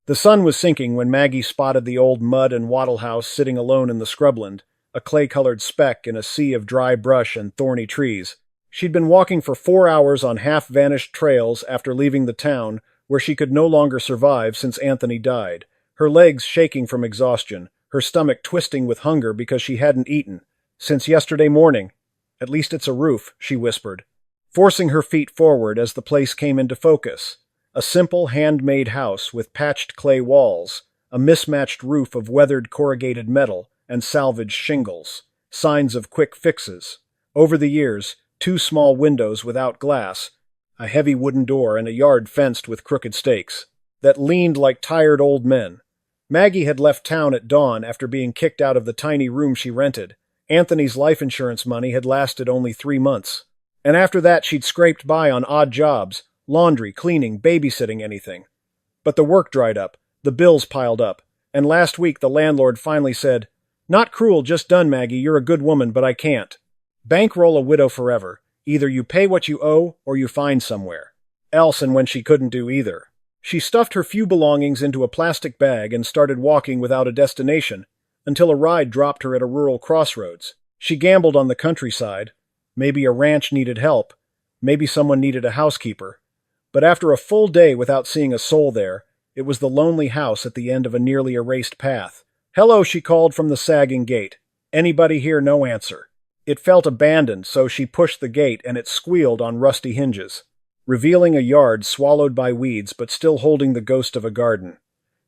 The sun was sinking when Maggie spotted the old mud and wattle house sitting alone in the scrubland, a clay-colored speck in a sea of dry brush and thorny trees. She'd been walking for 4 hours on half-vanished trails after leaving the town, where she could no longer survive since Anthony died, her legs shaking from exhaustion, her stomach twisting with hunger because she hadn't eaten. Since yesterday morning. At least it's a roof, she whispered, forcing her feet forward as the place came into focus. A simple, handmade house with patched clay walls, a mismatched roof of weathered corrugated metal and salvaged shingles, signs of quick fixes. Over the years, 2 small windows without glass, a heavy wooden door and a yard fenced with crooked stakes, that leaned like tired old men. Maggie had left town at dawn after being kicked out of the tiny room she rented. Anthony's life insurance money had lasted only 3 months. And after that she'd scraped by on odd jobs, laundry, cleaning, babysitting, anything. But the work dried up, the bills piled up, and last week the landlord finally said, "Not cruel, just done, Maggie, you're a good woman, but I can't. Bankroll a widow forever. Either you pay what you owe, or you find somewhere." Else, and when she couldn't do either. She stuffed her few belongings into a plastic bag and started walking without a destination, until a ride dropped her at a rural crossroads. She gambled on the countryside. Maybe a ranch needed help. Maybe someone needed a housekeeper. But after a full day without seeing a soul there, it was the lonely house at the end of a nearly erased path. "Hello," she called from the sagging gate. "Anybody here?" No answer. It felt abandoned, so she pushed the gate and it squealed on rusty hinges, revealing a yard swallowed by weeds but still holding the ghost of a garden.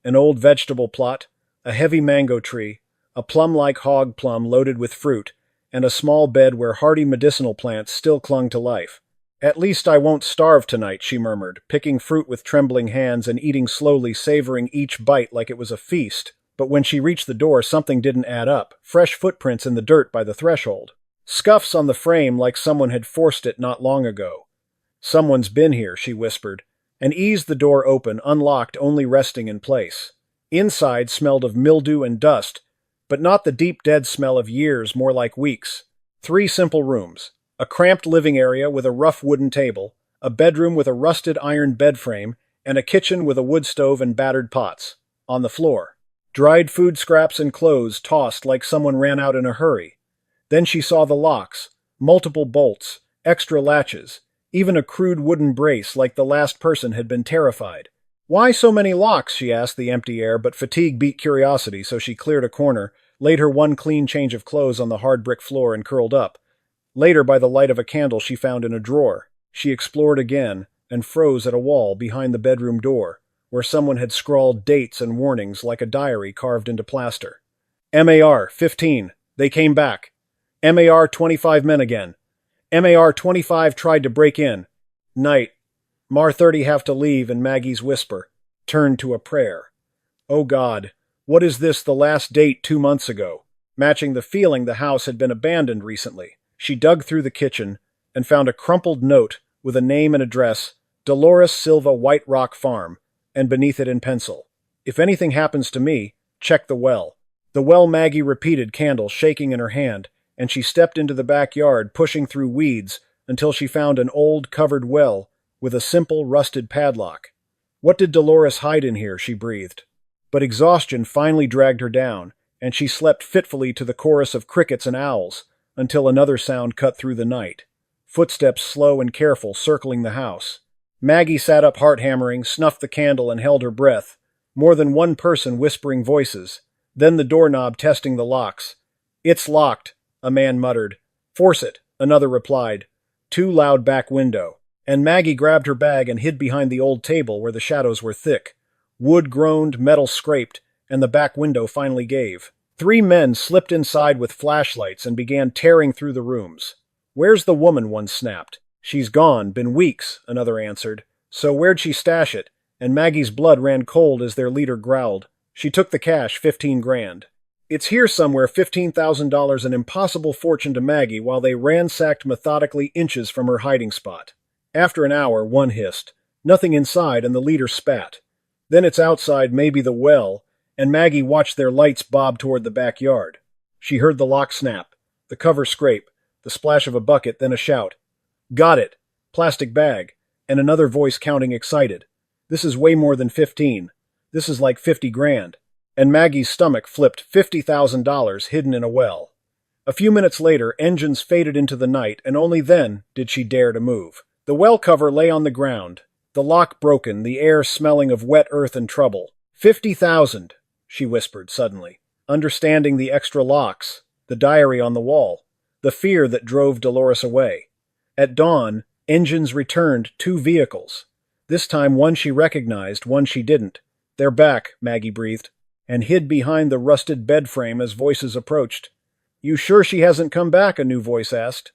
An old vegetable plot, a heavy mango tree, a plum-like hog plum loaded with fruit, and a small bed where hardy medicinal plants still clung to life. "At least I won't starve tonight," she murmured, picking fruit with trembling hands and eating slowly, savoring each bite like it was a feast. But when she reached the door, something didn't add up. Fresh footprints in the dirt by the threshold. Scuffs on the frame like someone had forced it not long ago. "Someone's been here," she whispered, and eased the door open, unlocked, only resting in place. Inside smelled of mildew and dust, but not the deep dead smell of years, more like weeks. 3 simple rooms. A cramped living area with a rough wooden table, a bedroom with a rusted iron bed frame, and a kitchen with a wood stove and battered pots. On the floor, dried food scraps and clothes tossed like someone ran out in a hurry. Then she saw the locks, multiple bolts, extra latches, even a crude wooden brace like the last person had been terrified. "Why so many locks?" she asked the empty air, but fatigue beat curiosity, so she cleared a corner, laid her one clean change of clothes on the hard brick floor and curled up. Later, by the light of a candle she found in a drawer, she explored again and froze at a wall behind the bedroom door, where someone had scrawled dates and warnings like a diary carved into plaster. "MAR 15. They came back. MAR 25 men again. MAR 25 tried to break in. Night. MAR 30 have to leave," and Maggie's whisper turned to a prayer. "Oh God, what is this, the last date 2 months ago?" Matching the feeling the house had been abandoned recently. She dug through the kitchen and found a crumpled note with a name and address, Dolores Silva, White Rock Farm, and beneath it in pencil, "If anything happens to me, check the well." The well, Maggie repeated, candle shaking in her hand, and she stepped into the backyard, pushing through weeds until she found an old, covered well with a simple, rusted padlock. What did Dolores hide in here, she breathed. But exhaustion finally dragged her down, and she slept fitfully to the chorus of crickets and owls, until another sound cut through the night. Footsteps slow and careful circling the house. Maggie sat up, heart-hammering, snuffed the candle and held her breath. More than one person whispering voices. Then the doorknob testing the locks. "It's locked," a man muttered. "Force it," another replied. Too loud back window. And Maggie grabbed her bag and hid behind the old table where the shadows were thick. Wood groaned, metal scraped, and the back window finally gave. 3 men slipped inside with flashlights and began tearing through the rooms. "Where's the woman?" one snapped. "She's gone, been weeks," another answered. "So where'd she stash it?" And Maggie's blood ran cold as their leader growled. "She took the cash, 15 grand. "It's here somewhere, $15,000, an impossible fortune to Maggie, while they ransacked methodically inches from her hiding spot. After an hour, one hissed. "Nothing inside," and the leader spat. Then it's outside, maybe the well, and Maggie watched their lights bob toward the backyard. She heard the lock snap, the cover scrape, the splash of a bucket, then a shout. "Got it! Plastic bag!" And another voice counting excited. "This is way more than 15. This is like 50 grand. And Maggie's stomach flipped. $50,000 hidden in a well. A few minutes later, engines faded into the night, and only then did she dare to move. The well cover lay on the ground, the lock broken, the air smelling of wet earth and trouble. 50,000, she whispered suddenly, understanding the extra locks, the diary on the wall, the fear that drove Dolores away. At dawn, engines returned, 2 vehicles. This time one she recognized, one she didn't. They're back, Maggie breathed, and hid behind the rusted bed frame as voices approached. You sure she hasn't come back? A new voice asked.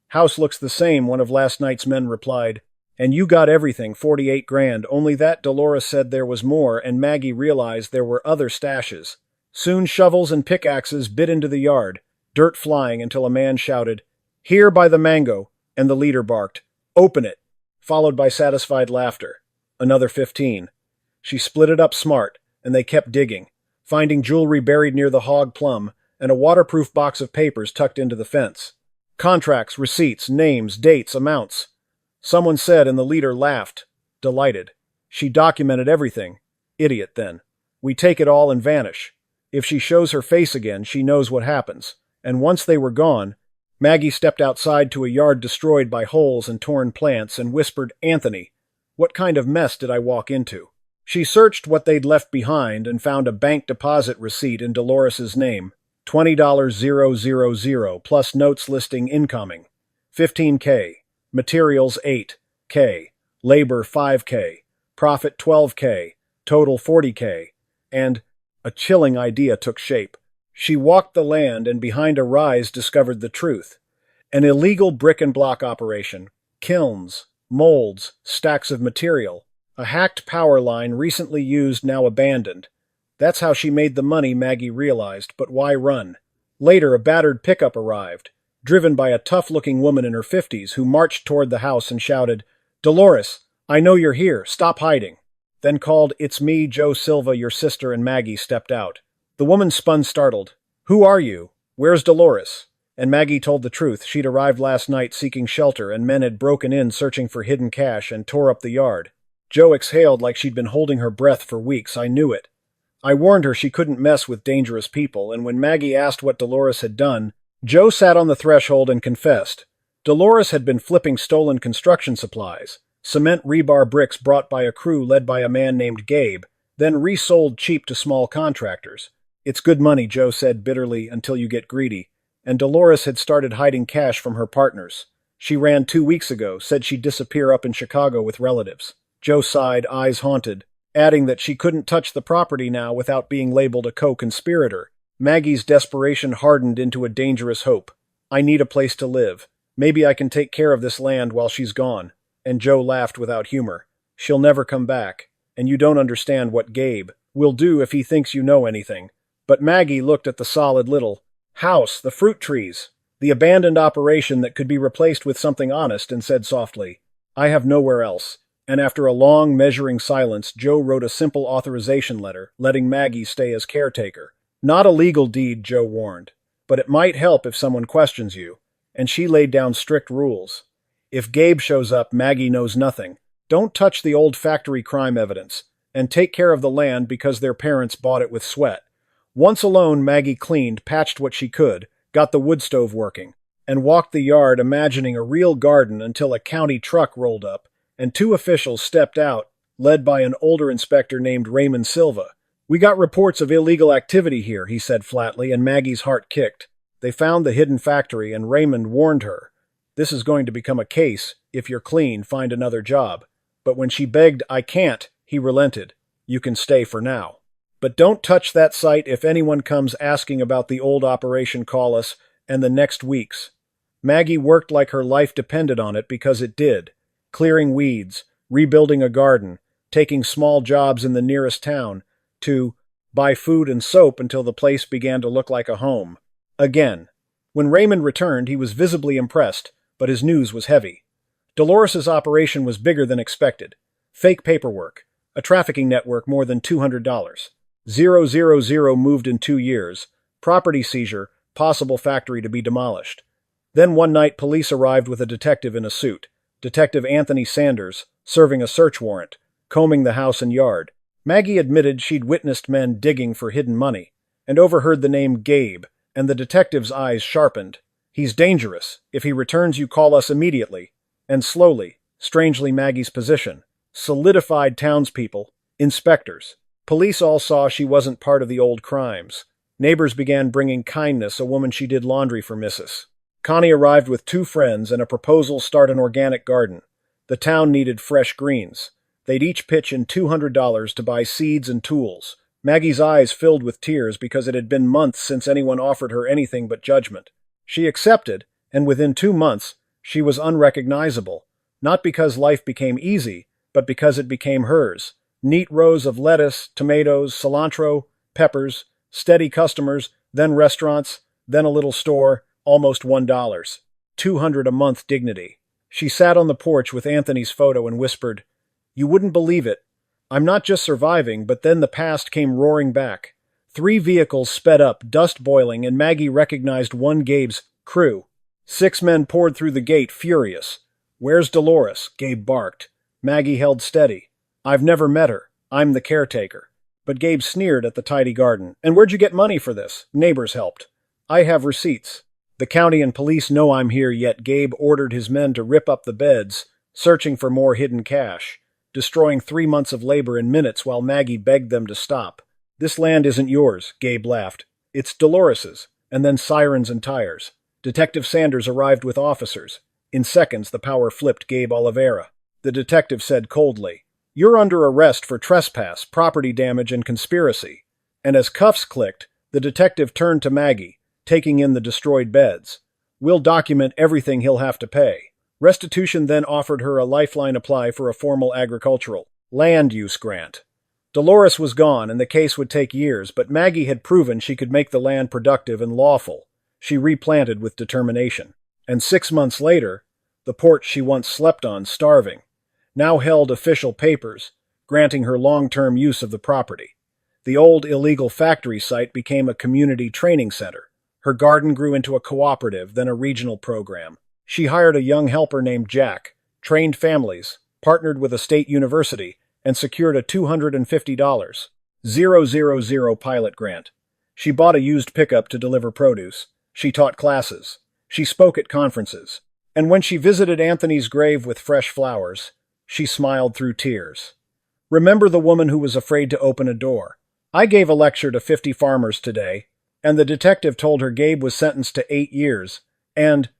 House looks the same, one of last night's men replied. And you got everything, 48 grand, only that Dolores said there was more, and Maggie realized there were other stashes. Soon shovels and pickaxes bit into the yard, dirt flying until a man shouted, Here by the mango, and the leader barked, Open it, followed by satisfied laughter. Another 15. She split it up smart, and they kept digging, finding jewelry buried near the hog plum, and a waterproof box of papers tucked into the fence. Contracts, receipts, names, dates, amounts. Someone said, and the leader laughed, delighted. She documented everything. Idiot, then. We take it all and vanish. If she shows her face again, she knows what happens. And once they were gone, Maggie stepped outside to a yard destroyed by holes and torn plants and whispered, Anthony, what kind of mess did I walk into? She searched what they'd left behind and found a bank deposit receipt in Dolores's name. $20,000 plus notes listing incoming. $15K. Materials $8K. Labor $5K. Profit $12K. Total $40K. And a chilling idea took shape. She walked the land and behind a rise discovered the truth. An illegal brick and block operation. Kilns, molds, stacks of material. A hacked power line recently used, now abandoned. That's how she made the money, Maggie realized, but why run? Later, a battered pickup arrived, driven by a tough-looking woman in her 50s who marched toward the house and shouted, Dolores, I know you're here, stop hiding. Then called, It's me, Joe Silva, your sister, and Maggie stepped out. The woman spun startled. Who are you? Where's Dolores? And Maggie told the truth. She'd arrived last night seeking shelter, and men had broken in searching for hidden cash and tore up the yard. Joe exhaled like she'd been holding her breath for weeks. I knew it. I warned her she couldn't mess with dangerous people, and when Maggie asked what Dolores had done, Joe sat on the threshold and confessed. Dolores had been flipping stolen construction supplies, cement rebar bricks brought by a crew led by a man named Gabe, then resold cheap to small contractors. It's good money, Joe said bitterly, until you get greedy. And Dolores had started hiding cash from her partners. She ran 2 weeks ago, said she'd disappear up in Chicago with relatives. Joe sighed, eyes haunted, adding that she couldn't touch the property now without being labeled a co-conspirator. Maggie's desperation hardened into a dangerous hope. I need a place to live. Maybe I can take care of this land while she's gone. And Joe laughed without humor. She'll never come back. And you don't understand what Gabe will do if he thinks you know anything. But Maggie looked at the solid little house, the fruit trees, the abandoned operation that could be replaced with something honest, and said softly, I have nowhere else. And after a long, measuring silence, Joe wrote a simple authorization letter, letting Maggie stay as caretaker. Not a legal deed, Joe warned, but it might help if someone questions you. And she laid down strict rules. If Gabe shows up, Maggie knows nothing. Don't touch the old factory crime evidence, and take care of the land because their parents bought it with sweat. Once alone, Maggie cleaned, patched what she could, got the wood stove working, and walked the yard imagining a real garden until a county truck rolled up, and 2 officials stepped out, led by an older inspector named Raymond Silva. We got reports of illegal activity here, he said flatly, and Maggie's heart kicked. They found the hidden factory, and Raymond warned her. This is going to become a case. If you're clean, find another job. But when she begged, I can't, he relented. You can stay for now. But don't touch that site. If anyone comes asking about the old operation, call us, and the next weeks. Maggie worked like her life depended on it because it did. Clearing weeds, rebuilding a garden, taking small jobs in the nearest town, to buy food and soap until the place began to look like a home. Again. When Raymond returned, he was visibly impressed, but his news was heavy. Dolores's operation was bigger than expected. Fake paperwork, a trafficking network more than $200. 000 moved in 2 years. Property seizure, possible factory to be demolished. Then one night police arrived with a detective in a suit. Detective Anthony Sanders, serving a search warrant, combing the house and yard. Maggie admitted she'd witnessed men digging for hidden money, and overheard the name Gabe, and the detective's eyes sharpened. "He's dangerous. If he returns, you call us immediately." And slowly, strangely Maggie's position solidified. Townspeople, inspectors, police all saw she wasn't part of the old crimes. Neighbors began bringing kindness. A woman she did laundry for Mrs. Connie arrived with 2 friends and a proposal: start an organic garden. The town needed fresh greens. They'd each pitch in $200 to buy seeds and tools. Maggie's eyes filled with tears because it had been months since anyone offered her anything but judgment. She accepted, and within 2 months, she was unrecognizable. Not because life became easy, but because it became hers. Neat rows of lettuce, tomatoes, cilantro, peppers, steady customers, then restaurants, then a little store, almost $1. $200 a month dignity. She sat on the porch with Anthony's photo and whispered, "You wouldn't believe it. I'm not just surviving," but then the past came roaring back. 3 vehicles sped up, dust boiling, and Maggie recognized one: Gabe's crew. 6 men poured through the gate, furious. "Where's Dolores?" Gabe barked. Maggie held steady. "I've never met her. I'm the caretaker." But Gabe sneered at the tidy garden. "And where'd you get money for this?" "Neighbors helped." "I have receipts." "The county and police know I'm here," yet Gabe ordered his men to rip up the beds, searching for more hidden cash, destroying 3 months of labor in minutes while Maggie begged them to stop. "This land isn't yours," Gabe laughed. "It's Dolores's." And then sirens and tires. Detective Sanders arrived with officers. In seconds, the power flipped Gabe Oliveira. The detective said coldly, "You're under arrest for trespass, property damage, and conspiracy." And as cuffs clicked, the detective turned to Maggie, taking in the destroyed beds. "We'll document everything he'll have to pay." Restitution then offered her a lifeline: apply for a formal agricultural land use grant. Dolores was gone, and the case would take years, but Maggie had proven she could make the land productive and lawful. She replanted with determination. And 6 months later, the porch she once slept on, starving, now held official papers, granting her long-term use of the property. The old illegal factory site became a community training center. Her garden grew into a cooperative, then a regional program. She hired a young helper named Jack, trained families, partnered with a state university, and secured a $250,000 pilot grant. She bought a used pickup to deliver produce. She taught classes. She spoke at conferences. And when she visited Anthony's grave with fresh flowers, she smiled through tears. "Remember the woman who was afraid to open a door? I gave a lecture to 50 farmers today, and the detective told her Gabe was sentenced to 8 years and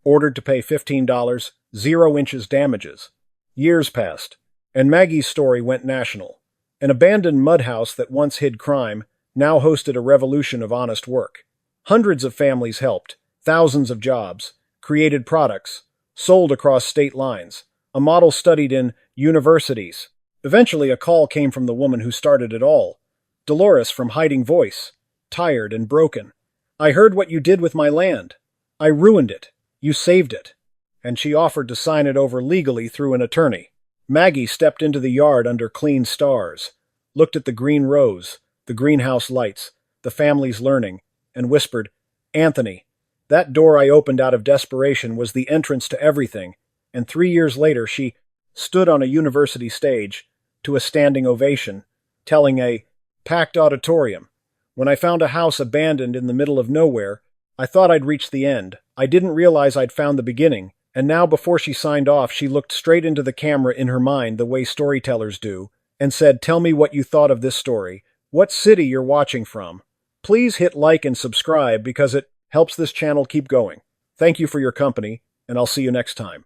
ordered to pay $15, 0 inches damages." Years passed, and Maggie's story went national. An abandoned mud house that once hid crime now hosted a revolution of honest work. Hundreds of families helped, thousands of jobs, created products, sold across state lines, a model studied in universities. Eventually, a call came from the woman who started it all, Dolores from Hiding Voice, tired and broken. "I heard what you did with my land. I ruined it. You saved it." And she offered to sign it over legally through an attorney. Maggie stepped into the yard under clean stars, looked at the green rows, the greenhouse lights, the family's learning, and whispered, "Anthony, that door I opened out of desperation was the entrance to everything." And 3 years later, she stood on a university stage to a standing ovation, telling a packed auditorium, "When I found a house abandoned in the middle of nowhere, I thought I'd reached the end. I didn't realize I'd found the beginning." And now, before she signed off, she looked straight into the camera in her mind the way storytellers do, and said, "Tell me what you thought of this story, what city you're watching from. Please hit like and subscribe because it helps this channel keep going. Thank you for your company, and I'll see you next time."